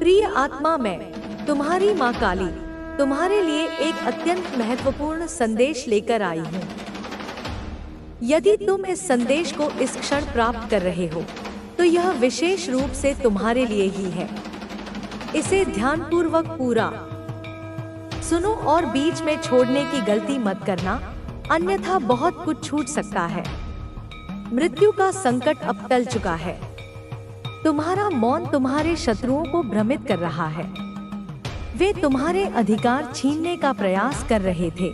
प्रिय आत्मा, मैं तुम्हारी माँ काली तुम्हारे लिए एक अत्यंत महत्वपूर्ण संदेश लेकर आई हूँ। यदि तुम इस संदेश को इस क्षण प्राप्त कर रहे हो तो यह विशेष रूप से तुम्हारे लिए ही है। इसे ध्यानपूर्वक पूरा सुनो और बीच में छोड़ने की गलती मत करना, अन्यथा बहुत कुछ छूट सकता है। मृत्यु का संकट अब टल चुका है। तुम्हारा मौन तुम्हारे शत्रुओं को भ्रमित कर रहा है। वे तुम्हारे अधिकार छीनने का प्रयास कर रहे थे,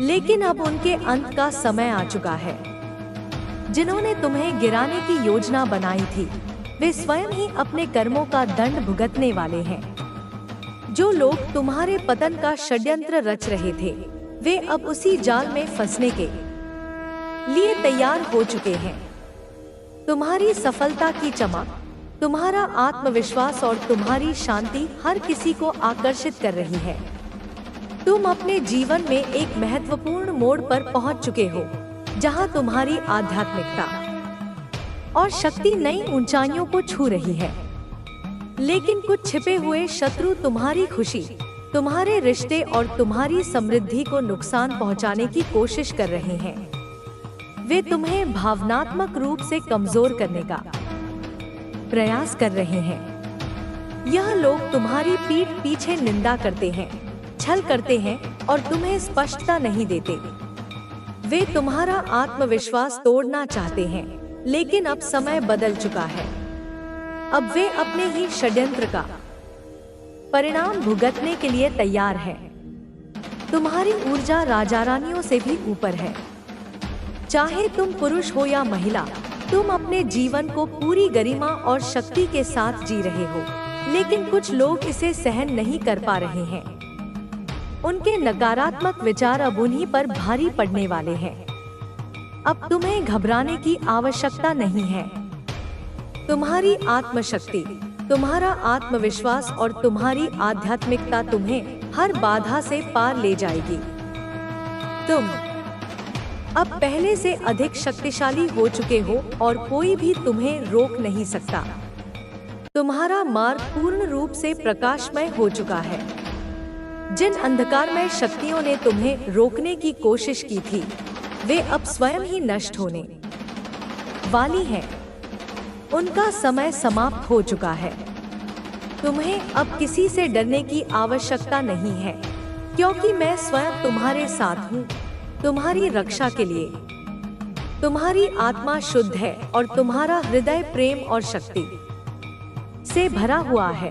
लेकिन अब उनके अंत का समय आ चुका है। जिन्होंने तुम्हें गिराने की योजना बनाई थी, वे स्वयं ही अपने कर्मों का दंड भुगतने वाले हैं। जो लोग तुम्हारे पतन का षड्यंत्र रच रहे थे, वे अब उसी जाल में फंसने के लिए तैयार हो चुके हैं। तुम्हारी सफलता की चमक, तुम्हारा आत्मविश्वास और तुम्हारी शांति हर किसी को आकर्षित कर रही है। तुम अपने जीवन में एक महत्वपूर्ण मोड़ पर पहुंच चुके हो, जहां तुम्हारी आध्यात्मिकता और शक्ति नई ऊंचाइयों को छू रही है। लेकिन कुछ छिपे हुए शत्रु तुम्हारी खुशी, तुम्हारे रिश्ते और तुम्हारी समृद्धि को नुकसान पहुंचाने की कोशिश कर रहे हैं। वे तुम्हें भावनात्मक रूप से कमजोर करने का प्रयास कर रहे हैं। यह लोग तुम्हारी पीठ पीछे निंदा करते हैं, छल करते हैं और तुम्हें स्पष्टता नहीं देते। वे तुम्हारा आत्मविश्वास तोड़ना चाहते हैं, लेकिन अब समय बदल चुका है। अब वे अपने ही षड्यंत्र का परिणाम भुगतने के लिए तैयार हैं। तुम्हारी ऊर्जा राजा रानियों से भी ऊपर है। चाहे तुम पुरुष हो या महिला, तुम अपने जीवन को पूरी गरिमा और शक्ति के साथ जी रहे हो, लेकिन कुछ लोग इसे सहन नहीं कर पा रहे हैं। उनके नकारात्मक विचार अब उन्हीं पर भारी पड़ने वाले हैं। अब तुम्हें घबराने की आवश्यकता नहीं है। तुम्हारी आत्मशक्ति, तुम्हारा आत्मविश्वास और तुम्हारी आध्यात्मिकता तुम्हें हर बाधा से पार ले जाएगी। तुम अब पहले से अधिक शक्तिशाली हो चुके हो और कोई भी तुम्हें रोक नहीं सकता। तुम्हारा मार्ग पूर्ण रूप से प्रकाशमय हो चुका है। जिन अंधकारमय शक्तियों ने तुम्हें रोकने की कोशिश की थी, वे अब स्वयं ही नष्ट होने वाली हैं। उनका समय समाप्त हो चुका है। तुम्हें अब किसी से डरने की आवश्यकता नहीं है, क्योंकि मैं स्वयं तुम्हारे साथ हूँ। तुम्हारी रक्षा के लिए तुम्हारी आत्मा शुद्ध है और तुम्हारा हृदय प्रेम और शक्ति से भरा हुआ है।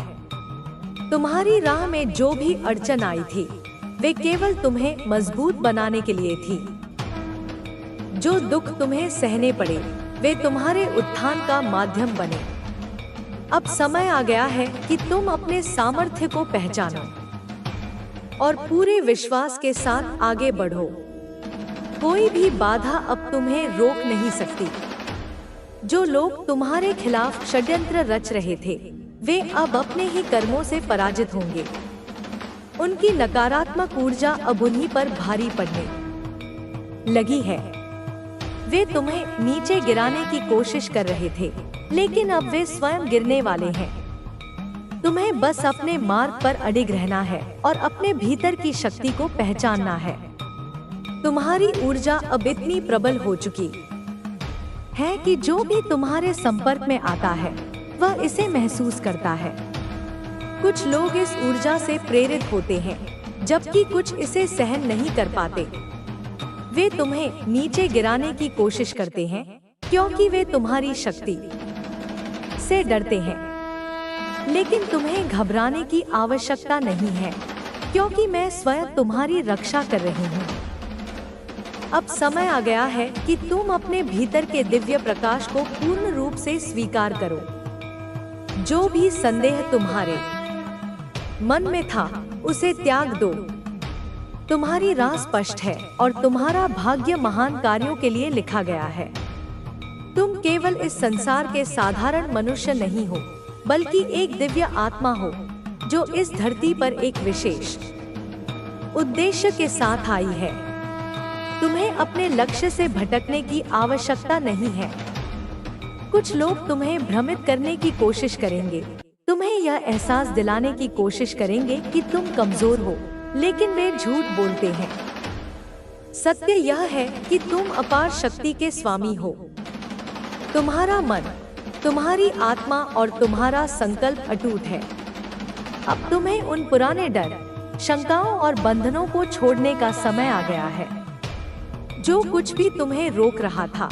तुम्हारी राह में जो भी अड़चन आई थी, वे केवल तुम्हें मजबूत बनाने के लिए थी। जो दुख तुम्हें सहने पड़े, वे तुम्हारे उत्थान का माध्यम बने। अब समय आ गया है कि तुम अपने सामर्थ्य को पहचानो और पूरे विश्वास के साथ आगे बढ़ो। कोई भी बाधा अब तुम्हें रोक नहीं सकती। जो लोग तुम्हारे खिलाफ षड्यंत्र रच रहे थे, वे अब अपने ही कर्मों से पराजित होंगे। उनकी नकारात्मक ऊर्जा अब उन्हीं पर भारी पड़ने लगी है। वे तुम्हें नीचे गिराने की कोशिश कर रहे थे, लेकिन अब वे स्वयं गिरने वाले हैं। तुम्हें बस अपने मार्ग पर अडिग रहना है और अपने भीतर की शक्ति को पहचानना है। तुम्हारी ऊर्जा अब इतनी प्रबल हो चुकी है कि जो भी तुम्हारे संपर्क में आता है, वह इसे महसूस करता है। कुछ लोग इस ऊर्जा से प्रेरित होते हैं, जबकि कुछ इसे सहन नहीं कर पाते। वे तुम्हें नीचे गिराने की कोशिश करते हैं, क्योंकि वे तुम्हारी शक्ति से डरते हैं। लेकिन तुम्हें घबराने की आवश्यकता नहीं है, क्योंकि मैं स्वयं तुम्हारी रक्षा कर रही हूँ। अब समय आ गया है कि तुम अपने भीतर के दिव्य प्रकाश को पूर्ण रूप से स्वीकार करो। जो भी संदेह तुम्हारे मन में था, उसे त्याग दो। तुम्हारी राह स्पष्ट है और तुम्हारा भाग्य महान कार्यों के लिए लिखा गया है। तुम केवल इस संसार के साधारण मनुष्य नहीं हो, बल्कि एक दिव्य आत्मा हो, जो इस धरती पर एक विशेष उद्देश्य के साथ आई है। तुम्हें अपने लक्ष्य से भटकने की आवश्यकता नहीं है। कुछ लोग तुम्हें भ्रमित करने की कोशिश करेंगे, तुम्हें यह एहसास दिलाने की कोशिश करेंगे कि तुम कमजोर हो, लेकिन वे झूठ बोलते हैं। सत्य यह है कि तुम अपार शक्ति के स्वामी हो। तुम्हारा मन, तुम्हारी आत्मा और तुम्हारा संकल्प अटूट है। अब तुम्हें उन पुराने डर, शंकाओं और बंधनों को छोड़ने का समय आ गया है। जो कुछ भी तुम्हें रोक रहा था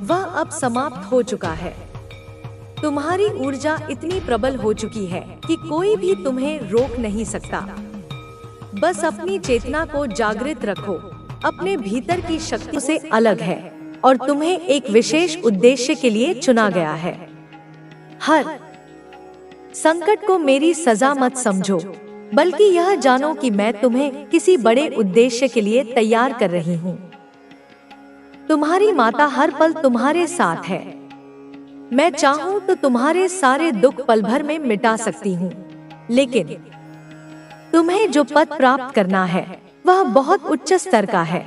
वह अब समाप्त हो चुका है। तुम्हारी ऊर्जा इतनी प्रबल हो चुकी है कि कोई भी तुम्हें रोक नहीं सकता। बस अपनी चेतना को जागृत रखो। अपने भीतर की शक्ति से अलग है और तुम्हें एक विशेष उद्देश्य के लिए चुना गया है। हर संकट को मेरी सजा मत समझो, बल्कि यह जानो कि मैं तुम्हें किसी बड़े उद्देश्य के लिए तैयार कर रही हूँ। तुम्हारी माता हर पल तुम्हारे साथ है। मैं चाहूँ तो तुम्हारे सारे दुख पल भर में मिटा सकती हूँ, लेकिन तुम्हें जो पद प्राप्त करना है वह बहुत उच्च स्तर का है।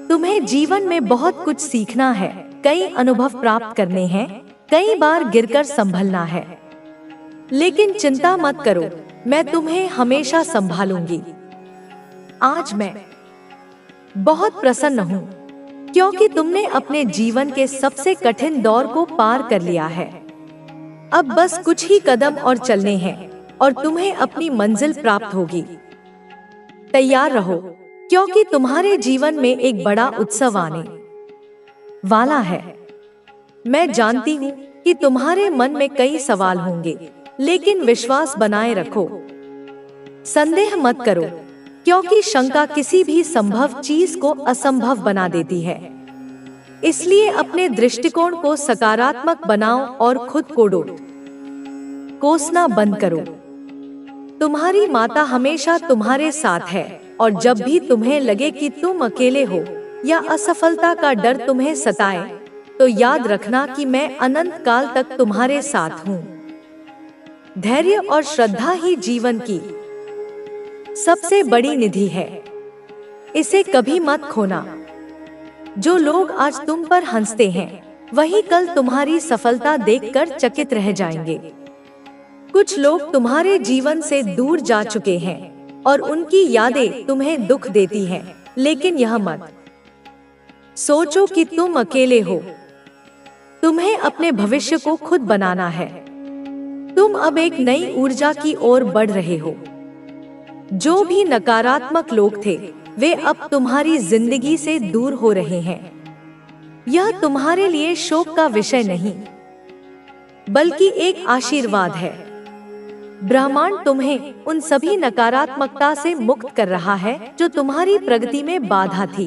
तुम्हें जीवन में बहुत कुछ सीखना है, कई अनुभव प्राप्त करने हैं, कई बार गिरकर संभलना है। लेकिन चिंता मत करो, मैं तुम्हें हमेशा संभालूंगी। आज मैं बहुत प्रसन्न हूँ क्योंकि तुमने अपने जीवन के सबसे कठिन दौर को पार कर लिया है। अब बस कुछ ही कदम और चलने हैं और तुम्हें अपनी मंजिल प्राप्त होगी। तैयार रहो, क्योंकि तुम्हारे जीवन में एक बड़ा उत्सव आने वाला है। मैं जानती हूँ कि तुम्हारे मन में कई सवाल होंगे, लेकिन विश्वास बनाए रखो। संदेह मत करो, क्योंकि शंका किसी भी संभव चीज को असंभव बना देती है। इसलिए अपने दृष्टिकोण को सकारात्मक बनाओ और खुद को कोसना बंद करो। तुम्हारी माता हमेशा तुम्हारे साथ है और जब भी तुम्हें लगे कि तुम अकेले हो या असफलता का डर तुम्हें सताए, तो याद रखना कि मैं अनंत काल तक तुम्हारे साथ हूँ। धैर्य और श्रद्धा ही जीवन की सबसे बड़ी निधि है। इसे कभी मत खोना। जो लोग आज तुम पर हंसते हैं, वही कल तुम्हारी सफलता देखकर चकित रह जाएंगे। कुछ लोग तुम्हारे जीवन से दूर जा चुके हैं और उनकी यादें तुम्हें दुख देती हैं, लेकिन यह मत सोचो कि तुम अकेले हो। तुम्हें अपने भविष्य को खुद बनाना है। तुम अब एक नई ऊर्जा की ओर बढ़ रहे हो। जो भी नकारात्मक लोग थे, वे अब तुम्हारी जिंदगी से दूर हो रहे हैं। यह तुम्हारे लिए शोक का विषय नहीं, बल्कि एक आशीर्वाद है। ब्रह्मांड तुम्हें उन सभी नकारात्मकता से मुक्त कर रहा है जो तुम्हारी प्रगति में बाधा थी।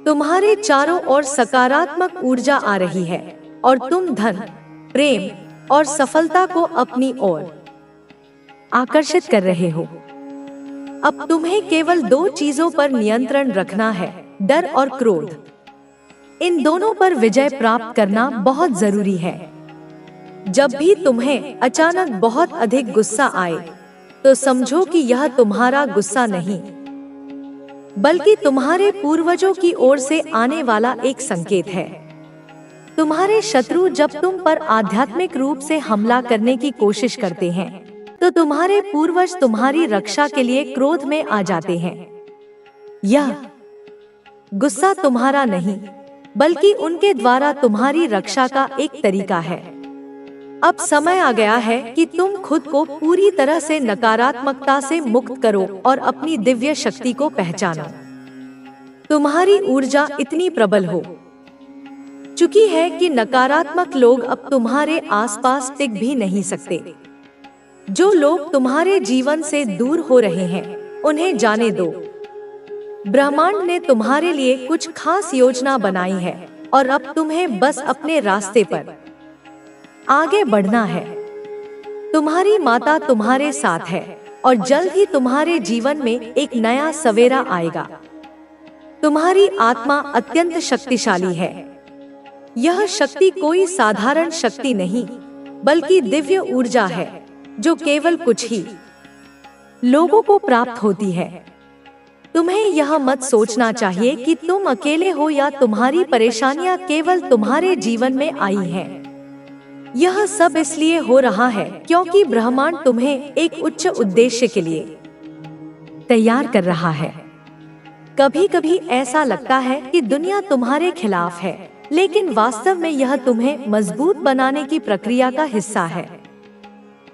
तुम्हारे चारों ओर सकारात्मक ऊर्जा आ रही है और तुम धन, प्रेम और सफलता को अपनी ओर आकर्षित कर रहे हो। अब तुम्हें केवल दो चीजों पर नियंत्रण रखना है, डर और क्रोध। इन दोनों पर विजय प्राप्त करना बहुत जरूरी है। जब भी तुम्हें अचानक बहुत अधिक गुस्सा आए, तो समझो कि यह तुम्हारा गुस्सा नहीं, बल्कि तुम्हारे पूर्वजों की ओर से आने वाला एक संकेत है। तुम्हारे शत्रु जब तुम पर आध्यात्मिक रूप से हमला करने की कोशिश करते हैं, तो तुम्हारे पूर्वज तुम्हारी रक्षा के लिए क्रोध में आ जाते हैं। यह गुस्सा तुम्हारा नहीं, बल्कि उनके द्वारा तुम्हारी रक्षा का एक तरीका है। अब समय आ गया है कि तुम खुद को पूरी तरह से नकारात्मकता से मुक्त करो और अपनी दिव्य शक्ति को पहचानो। तुम्हारी ऊर्जा इतनी प्रबल हो चुकी है कि नकारात्मक लोग अब तुम्हारे आसपास टिक भी नहीं सकते। जो लोग तुम्हारे जीवन से दूर हो रहे हैं, उन्हें जाने दो। ब्रह्मांड ने तुम्हारे लिए कुछ खास योजना बनाई है और अब तुम्हें बस अपने रास्ते पर आगे बढ़ना है। तुम्हारी माता तुम्हारे साथ है और जल्द ही तुम्हारे जीवन में एक नया सवेरा आएगा। तुम्हारी आत्मा अत्यंत शक्तिशाली है। यह शक्ति कोई साधारण शक्ति नहीं, बल्कि दिव्य ऊर्जा है जो केवल कुछ ही लोगों को प्राप्त होती है। तुम्हें यह मत सोचना चाहिए कि तुम अकेले हो या तुम्हारी परेशानियां केवल तुम्हारे जीवन में आई हैं। यह सब इसलिए हो रहा है क्योंकि ब्रह्मांड तुम्हें एक उच्च उद्देश्य के लिए तैयार कर रहा है। कभी कभी ऐसा लगता है कि दुनिया तुम्हारे खिलाफ है, लेकिन वास्तव में यह तुम्हें मजबूत बनाने की प्रक्रिया का हिस्सा है।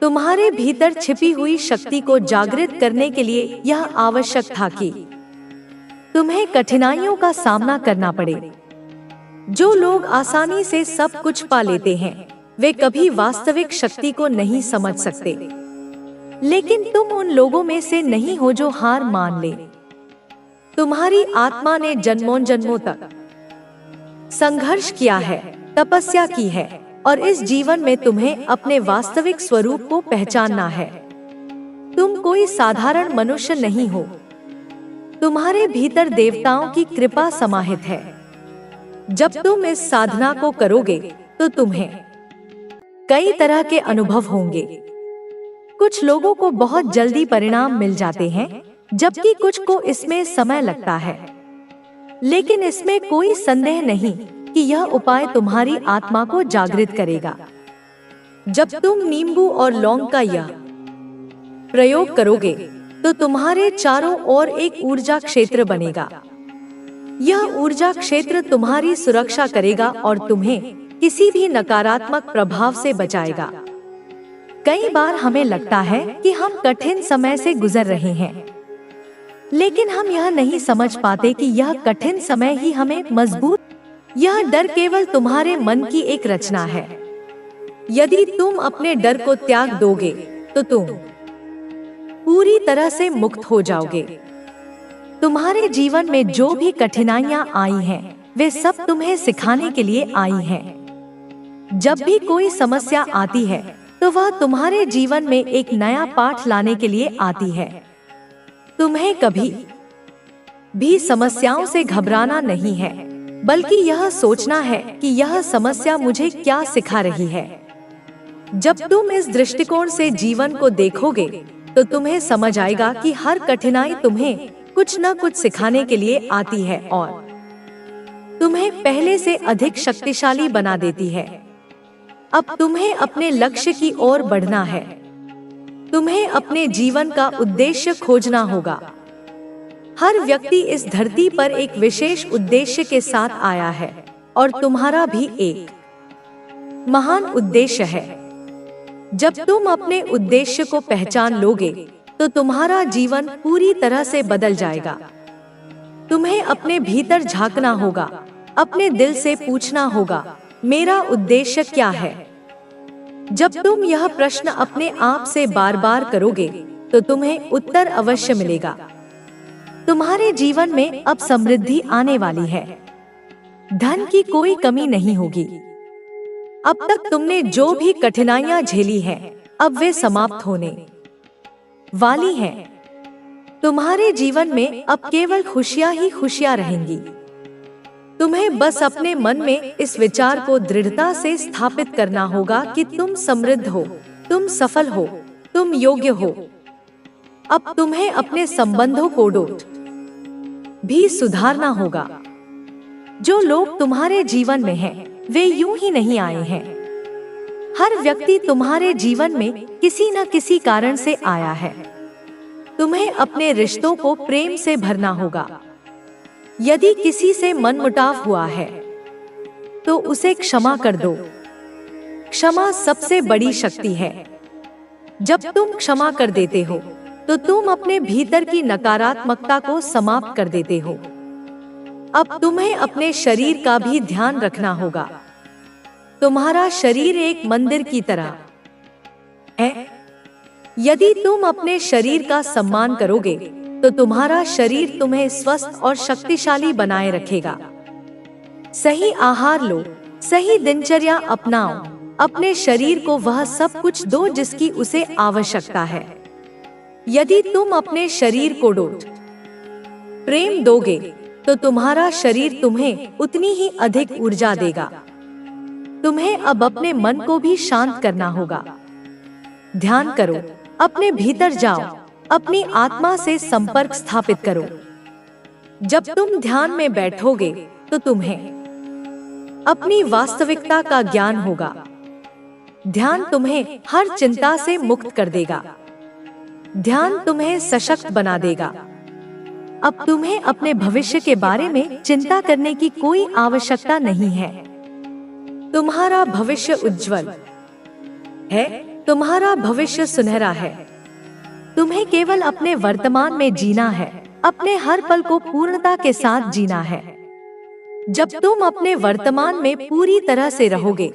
तुम्हारे भीतर छिपी हुई शक्ति को जागृत करने के लिए यह आवश्यक था कि तुम्हें कठिनाइयों का सामना करना पड़े। जो लोग आसानी से सब कुछ पा लेते हैं, वे कभी वास्तविक शक्ति को नहीं समझ सकते। लेकिन तुम उन लोगों में से नहीं हो जो हार मान ले। तुम्हारी आत्मा ने जन्मों जन्मों तक संघर्ष किया है, तपस्या की है, और इस जीवन में तुम्हें अपने वास्तविक स्वरूप को पहचानना है। तुम कोई साधारण मनुष्य नहीं हो। तुम्हारे भीतर देवताओं की कृपा समाहित है। जब तुम इस साधना को करोगे तो तुम्हें कई तरह के अनुभव होंगे। कुछ लोगों को बहुत जल्दी परिणाम मिल जाते हैं, जबकि कुछ को इसमें समय लगता है। लेकिन इसमें कोई संदेह नहीं कि यह उपाय तुम्हारी आत्मा को जागृत करेगा। जब तुम नींबू और लौंग का यह प्रयोग करोगे तो तुम्हारे चारों ओर एक ऊर्जा क्षेत्र बनेगा। यह ऊर्जा क्षेत्र तुम्हारी सुरक्षा करेगा और तुम्हें किसी भी नकारात्मक प्रभाव से बचाएगा। कई बार हमें लगता है कि हम कठिन समय से गुजर रहे हैं, लेकिन हम यह नहीं समझ पाते कि यह कठिन समय ही हमें मजबूत। यह डर केवल तुम्हारे मन की एक रचना है। यदि तुम अपने डर को त्याग दोगे तो तुम पूरी तरह से मुक्त हो जाओगे। तुम्हारे जीवन में जो भी कठिनाइयां आई हैं, वे सब तुम्हें सिखाने के लिए आई हैं। जब भी कोई समस्या आती है तो वह तुम्हारे जीवन में एक नया पाठ लाने के लिए आती है। तुम्हें कभी भी समस्याओं से घबराना नहीं है, बल्कि यह सोचना है कि यह समस्या मुझे क्या सिखा रही है। जब तुम इस दृष्टिकोण से जीवन को देखोगे तो तुम्हें समझ आएगा कि हर कठिनाई तुम्हें कुछ न कुछ सिखाने के लिए आती है और तुम्हें पहले से अधिक शक्तिशाली बना देती है। अब तुम्हें अपने लक्ष्य की ओर बढ़ना है। तुम्हें अपने जीवन का उद्देश्य खोजना होगा। हर व्यक्ति इस धरती पर एक विशेष उद्देश्य के साथ आया है और तुम्हारा भी एक महान उद्देश्य है। जब तुम अपने उद्देश्य को पहचान लोगे तो तुम्हारा जीवन पूरी तरह से बदल जाएगा। तुम्हें अपने भीतर झांकना होगा, अपने दिल से पूछना होगा, मेरा उद्देश्य क्या है? जब तुम यह प्रश्न अपने आप से बार बार करोगे तो तुम्हें उत्तर अवश्य मिलेगा। तुम्हारे जीवन में अब समृद्धि आने वाली है। धन की कोई कमी नहीं होगी। अब तक तुमने जो भी कठिनाइयां झेली हैं, अब वे समाप्त होने वाली हैं। तुम्हारे जीवन में अब केवल खुशियां ही खुशियां रहेंगी। तुम्हें बस अपने मन में इस विचार को दृढ़ता से स्थापित करना होगा कि तुम समृद्ध हो, तुम सफल हो, तुम योग्य हो। अब तुम्हें अपने संबंधों को भी सुधारना होगा। जो लोग तुम्हारे जीवन में हैं, वे यूं ही नहीं आए हैं। हर व्यक्ति तुम्हारे जीवन में किसी न किसी कारण से आया है। तुम्हें अपने रिश्तों को प्रेम से भरना होगा। यदि किसी से मनमुटाव हुआ है तो उसे क्षमा कर दो। क्षमा सबसे बड़ी शक्ति है। जब तुम क्षमा कर देते हो तो तुम अपने भीतर की नकारात्मकता को समाप्त कर देते हो। अब तुम्हें अपने शरीर का भी ध्यान रखना होगा। तुम्हारा शरीर एक मंदिर की तरह है। यदि तुम अपने शरीर का सम्मान करोगे तो तुम्हारा शरीर तुम्हें स्वस्थ और शक्तिशाली बनाए रखेगा। सही आहार लो, सही दिनचर्या अपनाओ, अपने शरीर को वह सब कुछ दो जिसकी उसे आवश्यकता है। यदि तुम अपने शरीर को प्रेम दोगे तो तुम्हारा शरीर तुम्हें उतनी ही अधिक ऊर्जा देगा। तुम्हें अब अपने मन को भी शांत करना होगा। ध्यान करो, अपने भीतर जाओ, अपनी आत्मा से संपर्क स्थापित करो। जब तुम ध्यान में बैठोगे तो तुम्हें अपनी वास्तविकता का ज्ञान होगा। ध्यान तुम्हें हर चिंता से मुक्त कर देगा। ध्यान तुम्हें सशक्त बना देगा। अब तुम्हें अपने भविष्य के बारे में चिंता करने की कोई आवश्यकता नहीं है। तुम्हारा भविष्य उज्जवल है, तुम्हारा भविष्य सुनहरा है। तुम्हें केवल अपने वर्तमान में जीना है, अपने हर पल को पूर्णता के साथ जीना है। जब तुम अपने वर्तमान में पूरी तरह से रहोगे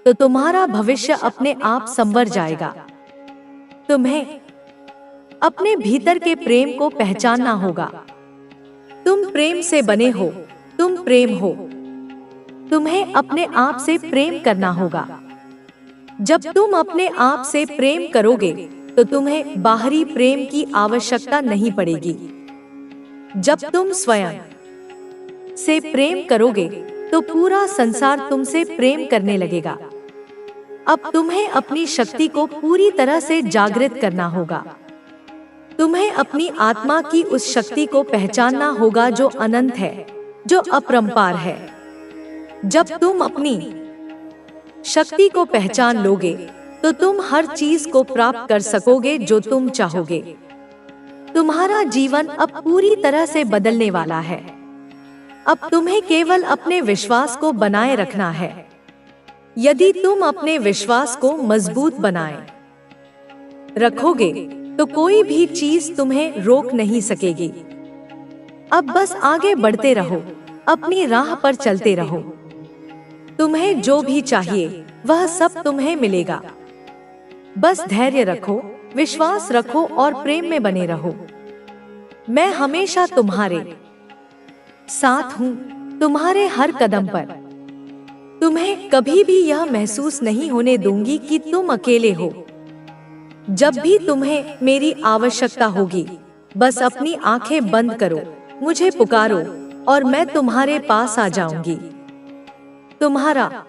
तो तुम्हारा भविष्य अपने आप संवर जाएगा। तुम्हें अपने भीतर के प्रेम को पहचानना होगा। तुम प्रेम से बने हो, तुम प्रेम हो। तुम्हें अपने आप से प्रेम करना होगा। जब तुम अपने आप से प्रेम करोगे तो तुम्हें बाहरी प्रेम की आवश्यकता नहीं पड़ेगी। जब तुम स्वयं से प्रेम करोगे तो पूरा संसार तुमसे प्रेम करने लगेगा। अब तुम्हें अपनी शक्ति को पूरी तरह से जागृत करना होगा। तुम्हें अपनी आत्मा की उस शक्ति को पहचानना होगा जो अनंत है, जो अपरंपार है। जब तुम अपनी शक्ति को पहचान लोगे तो तुम हर चीज को प्राप्त कर सकोगे जो तुम चाहोगे। तुम्हारा जीवन अब पूरी तरह से बदलने वाला है। अब तुम्हें केवल अपने विश्वास को बनाए रखना है। यदि तुम अपने विश्वास को मजबूत बनाए रखोगे तो कोई भी चीज तुम्हें रोक नहीं सकेगी। अब बस आगे बढ़ते रहो, अपनी राह पर चलते रहो। तुम्हें जो भी चाहिए वह सब तुम्हें मिलेगा। बस धैर्य रखो, विश्वास रखो और प्रेम में बने रहो। मैं हमेशा तुम्हारे साथ हूँ, तुम्हारे हर कदम पर। तुम्हें कभी भी यह महसूस नहीं होने दूंगी कि तुम अकेले हो। जब भी तुम्हें मेरी आवश्यकता होगी, बस अपनी आंखें बंद करो, मुझे पुकारो और मैं तुम्हारे पास आ जाऊंगी। तुम्हारा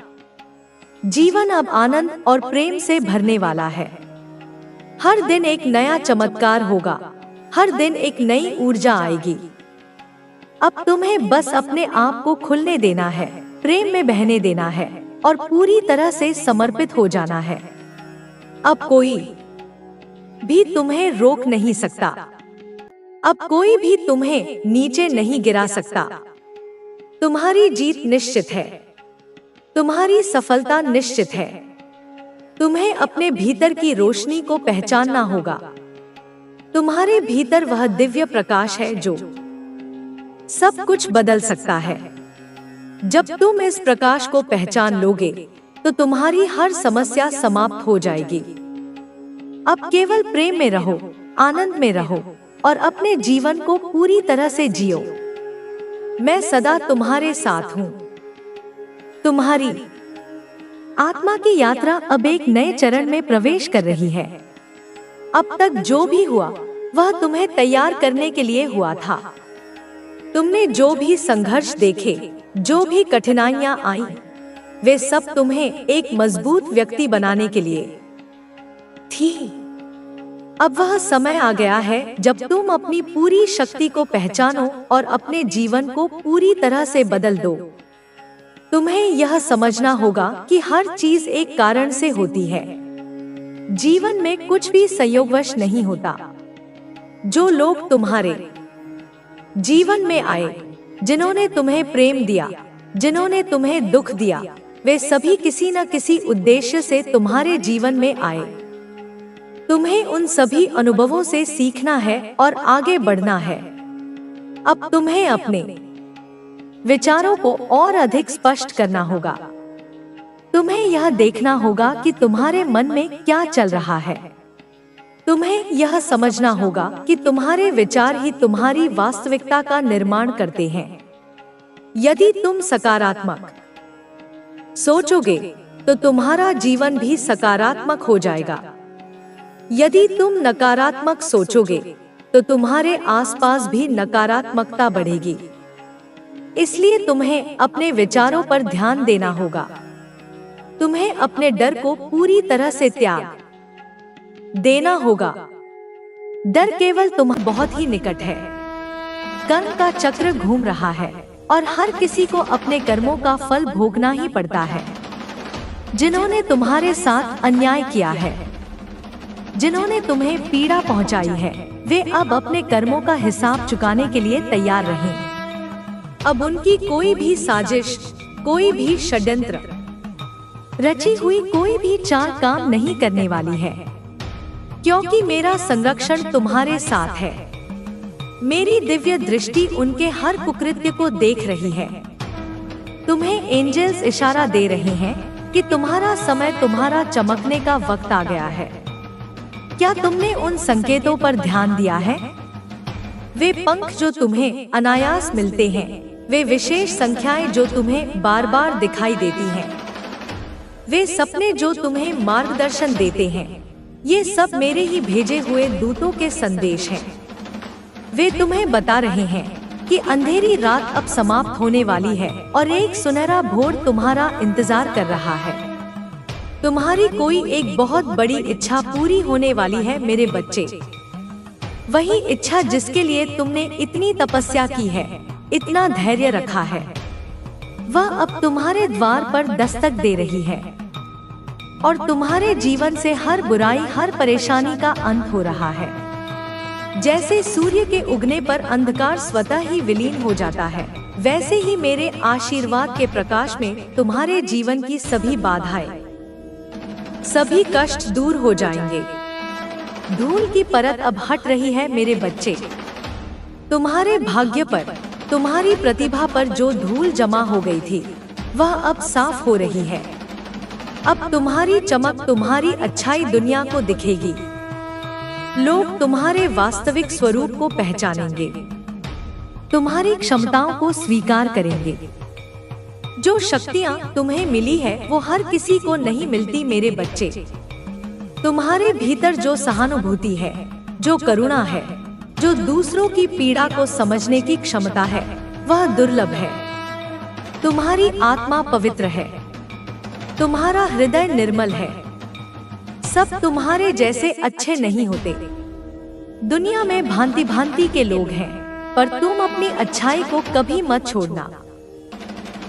जीवन अब आनंद और प्रेम से भरने वाला है। हर दिन एक नया चमत्कार होगा, हर दिन एक नई ऊर्जा आएगी। अब तुम्हें बस अपने आप को खुलने देना है, प्रेम में बहने देना है और पूरी तरह से समर्पित हो जाना है। अब कोई भी तुम्हें रोक नहीं सकता। अब कोई भी तुम्हें नीचे नहीं गिरा सकता। तुम्हारी जीत निश्चित है, तुम्हारी सफलता निश्चित है। तुम्हें अपने भीतर की रोशनी को पहचानना होगा। तुम्हारे भीतर वह दिव्य प्रकाश है जो सब कुछ बदल सकता है। जब तुम इस प्रकाश को पहचान लोगे तो तुम्हारी हर समस्या समाप्त हो जाएगी। अब केवल प्रेम में रहो, आनंद में रहो और अपने जीवन को पूरी तरह से जियो। मैं सदा तुम्हारे साथ हूँ। तुम्हारी आत्मा की यात्रा अब एक नए चरण में प्रवेश कर रही है। अब तक जो भी हुआ वह तुम्हें तैयार करने के लिए हुआ था। तुमने जो भी संघर्ष देखे, जो भी कठिनाइयां आई, वे सब तुम्हें एक मजबूत व्यक्ति बनाने के लिए थी। अब वह समय आ गया है जब तुम अपनी पूरी शक्ति को पहचानो और अपने जीवन को पूरी तरह से बदल दो। तुम्हें यह समझना होगा कि हर चीज एक कारण से होती है। जीवन में कुछ भी संयोगवश नहीं होता। जो लोग तुम्हारे जीवन में आए, जिन्होंने तुम्हें प्रेम दिया, जिन्होंने तुम्हें दुख दिया, वे सभी किसी न किसी उद्देश्य से तुम्हारे जीवन में आए। तुम्हें उन सभी अनुभवों से सीखना है और आगे बढ़ना है। अब तुम्हें अपने विचारों को और अधिक स्पष्ट करना होगा। तुम्हें यह देखना होगा कि तुम्हारे मन में क्या चल रहा है। तुम्हें यह समझना होगा कि तुम्हारे विचार ही तुम्हारी वास्तविकता का निर्माण करते हैं। यदि तुम सकारात्मक सोचोगे तो तुम्हारा जीवन भी सकारात्मक हो जाएगा। यदि तुम नकारात्मक सोचोगे तो तुम्हारे आसपास भी नकारात्मकता बढ़ेगी। इसलिए तुम्हें अपने विचारों पर ध्यान देना होगा। तुम्हें अपने डर को पूरी तरह से त्याग देना होगा। डर केवल तुम्हारे बहुत ही निकट है। कर्म का चक्र घूम रहा है और हर किसी को अपने कर्मों का फल भोगना ही पड़ता है। जिन्होंने तुम्हारे साथ अन्याय किया है, जिन्होंने तुम्हें पीड़ा पहुंचाई है, वे अब अपने कर्मों का हिसाब चुकाने के लिए तैयार रहें। अब उनकी कोई भी साजिश, कोई भी षड्यंत्र, रची हुई कोई भी चाल काम नहीं करने वाली है, क्योंकि मेरा संरक्षण तुम्हारे साथ है। मेरी दिव्य दृष्टि उनके हर कुकृत्य को देख रही है। तुम्हें एंजल्स इशारा दे रहे हैं कि तुम्हारा समय, तुम्हारा चमकने का वक्त आ गया है। क्या तुमने उन संकेतों पर ध्यान दिया है? वे पंख जो तुम्हें अनायास मिलते हैं, वे विशेष संख्याएं जो तुम्हें बार बार दिखाई देती हैं, वे सपने जो तुम्हें मार्गदर्शन देते हैं, ये सब मेरे ही भेजे हुए दूतों के संदेश हैं। वे तुम्हें बता रहे हैं कि अंधेरी रात अब समाप्त होने वाली है और एक सुनहरा भोर तुम्हारा इंतजार कर रहा है। तुम्हारी कोई एक बहुत बड़ी इच्छा पूरी होने वाली है मेरे बच्चे। वही इच्छा जिसके लिए तुमने इतनी तपस्या की है, इतना धैर्य रखा है, वह अब तुम्हारे द्वार पर दस्तक दे रही है और तुम्हारे जीवन से हर बुराई, हर परेशानी का अंत हो रहा है। जैसे सूर्य के उगने पर अंधकार स्वतः ही विलीन हो जाता है, वैसे ही मेरे आशीर्वाद के प्रकाश में तुम्हारे जीवन की सभी बाधाएं, सभी कष्ट दूर हो जाएंगे। धूल की परत अब हट रही है मेरे बच्चे। तुम्हारे भाग्य पर, तुम्हारी प्रतिभा पर जो धूल जमा हो गई थी, वह अब साफ हो रही है। अब तुम्हारी चमक, तुम्हारी अच्छाई दुनिया को दिखेगी। लोग तुम्हारे वास्तविक स्वरूप को पहचानेंगे, तुम्हारी क्षमताओं को स्वीकार करेंगे। जो शक्तियां तुम्हें मिली है वो हर किसी को नहीं मिलती मेरे बच्चे। तुम्हारे भीतर जो सहानुभूति है, जो करुणा है, जो दूसरों की पीड़ा को समझने की क्षमता है, वह दुर्लभ है। तुम्हारी आत्मा पवित्र है, तुम्हारा हृदय निर्मल है। सब तुम्हारे जैसे अच्छे नहीं होते। दुनिया में भांति भांति के लोग हैं, पर तुम अपनी अच्छाई को कभी मत छोड़ना,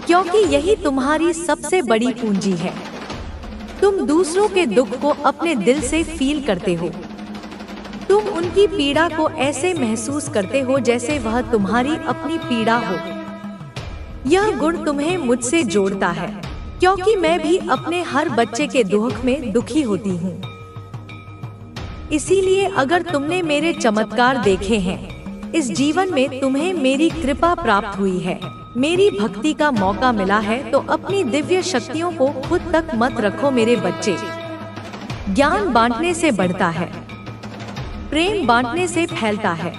क्योंकि यही तुम्हारी सबसे बड़ी पूंजी है। तुम दूसरों के दुख को अपने दिल से फील करते हो। तुम उनकी पीड़ा को ऐसे महसूस करते हो जैसे वह तुम्हारी अपनी पीड़ा हो। यह गुण तुम्हें मुझसे जोड़ता है, क्योंकि मैं भी अपने हर बच्चे के दुख में दुखी होती हूँ। इसीलिए अगर तुमने मेरे चमत्कार देखे हैं, इस जीवन में तुम्हें मेरी कृपा प्राप्त हुई है, मेरी भक्ति का मौका मिला है, तो अपनी दिव्य शक्तियों को खुद तक मत रखो मेरे बच्चे। ज्ञान बांटने से बढ़ता है, प्रेम बांटने से फैलता है।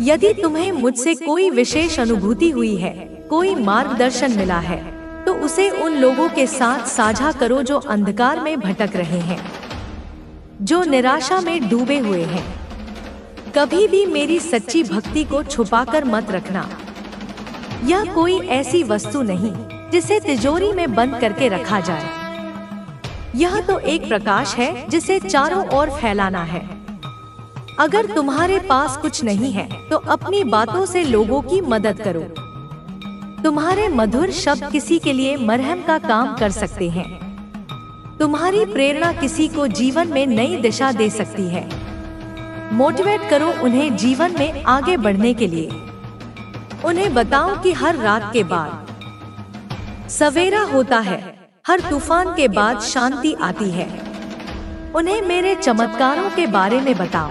यदि तुम्हें मुझसे कोई विशेष अनुभूति हुई है, कोई मार्गदर्शन मिला है, तो उसे उन लोगों के साथ साझा करो जो अंधकार में भटक रहे हैं, जो निराशा में डूबे हुए हैं। कभी भी मेरी सच्ची भक्ति को छुपाकर मत रखना। यह कोई ऐसी वस्तु नहीं जिसे तिजोरी में बंद करके रखा जाए। यह तो एक प्रकाश है जिसे चारों ओर फैलाना है। अगर तुम्हारे पास कुछ नहीं है, तो अपनी बातों से लोगों की मदद करो। तुम्हारे मधुर शब्द किसी के लिए मरहम का काम कर सकते हैं। तुम्हारी प्रेरणा किसी को जीवन में नई दिशा दे सकती है। मोटिवेट करो उन्हें जीवन में आगे बढ़ने के लिए। उन्हें बताओ कि हर रात के बाद सवेरा होता है, हर तूफान के बाद शांति आती है। उन्हें मेरे चमत्कारों के बारे में बताओ।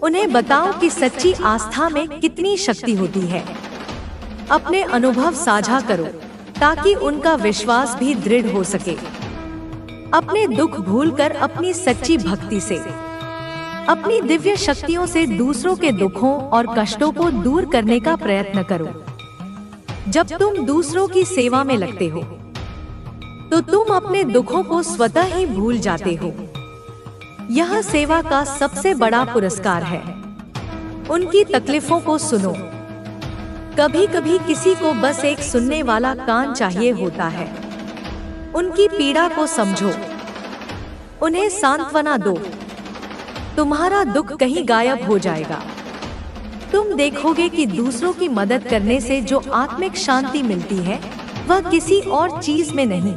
उन्हें बताओ कि सच्ची आस्था में कितनी शक्ति होती है। अपने अनुभव साझा करो ताकि उनका विश्वास भी दृढ़ हो सके। अपने दुख भूलकर अपनी सच्ची भक्ति से, अपनी दिव्य शक्तियों से दूसरों के दुखों और कष्टों को दूर करने का प्रयत्न करो। जब तुम दूसरों की सेवा में लगते हो, तो तुम अपने दुखों को स्वतः ही भूल जाते हो। यह सेवा का सबसे बड़ा पुरस्कार है। उनकी तकलीफों को सुनो। कभी कभी किसी को बस एक सुनने वाला कान चाहिए होता है। उनकी पीड़ा को समझो, उन्हें सांत्वना दो। तुम्हारा दुख कहीं गायब हो जाएगा। तुम देखोगे कि दूसरों की मदद करने से जो आत्मिक शांति मिलती है, वह किसी और चीज में नहीं,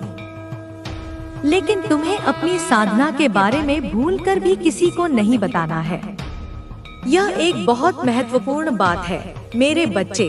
लेकिन तुम्हें अपनी साधना के बारे में भूलकर भी किसी को नहीं बताना है। यह एक बहुत महत्वपूर्ण बात है मेरे बच्चे।